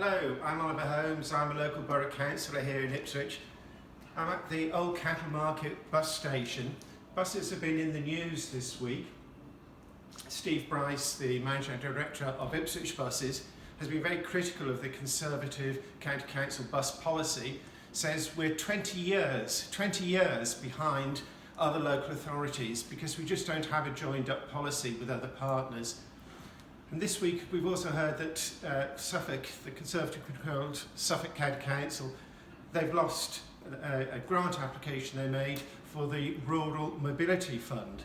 Hello, I'm Oliver Holmes. I'm a local borough councillor here in Ipswich. I'm at the Old Cattle Market bus station. Buses have been in the news this week. Steve Bryce, the Managing Director of Ipswich Buses, has been very critical of the Conservative County Council bus policy, says we're 20 years behind other local authorities because we just don't have a joined up policy with other partners. And this week we've also heard that Suffolk, the Conservative controlled Suffolk County Council, they've lost a grant application they made for the Rural Mobility Fund.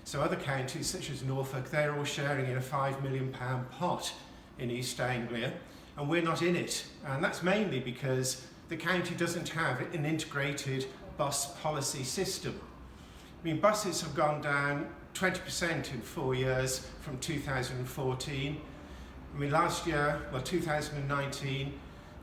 So other counties such as Norfolk, they're all sharing in a £5 million pot in East Anglia, and we're not in it. And that's mainly because the county doesn't have an integrated bus policy system. I mean, buses have gone down 20% in 4 years from 2014. I mean, last year, 2019,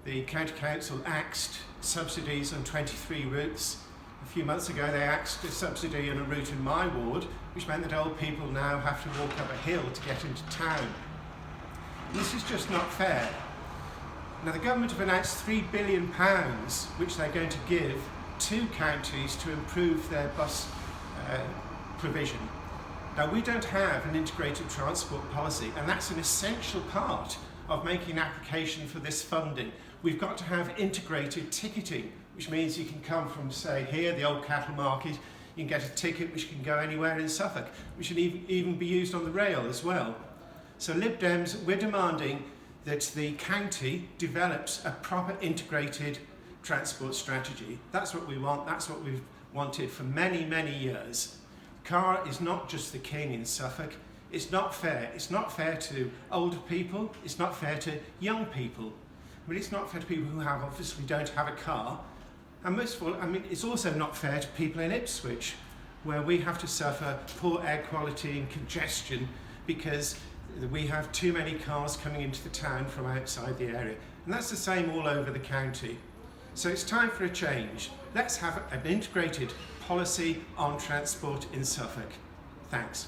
the County Council axed subsidies on 23 routes. A few months ago, they axed a subsidy on a route in my ward, which meant that old people now have to walk up a hill to get into town. This is just not fair. Now, the government have announced £3 billion, which they're going to give to counties to improve their bus provision. Now, we don't have an integrated transport policy, and that's an essential part of making an application for this funding. We've got to have integrated ticketing, which means you can come from, say, here, the Old Cattle Market, you can get a ticket which can go anywhere in Suffolk, which should even be used on the rail as well. So Lib Dems, we're demanding that the county develops a proper integrated transport strategy. That's what we want, that's what we've wanted for many, many years. Car is not just the king in Suffolk. It's not fair. It's not fair to older people. It's not fair to young people. I mean, it's not fair to people who obviously don't have a car. And most of all, I mean, it's also not fair to people in Ipswich, where we have to suffer poor air quality and congestion because we have too many cars coming into the town from outside the area. And that's the same all over the county. So it's time for a change. Let's have an integrated policy on transport in Suffolk. Thanks.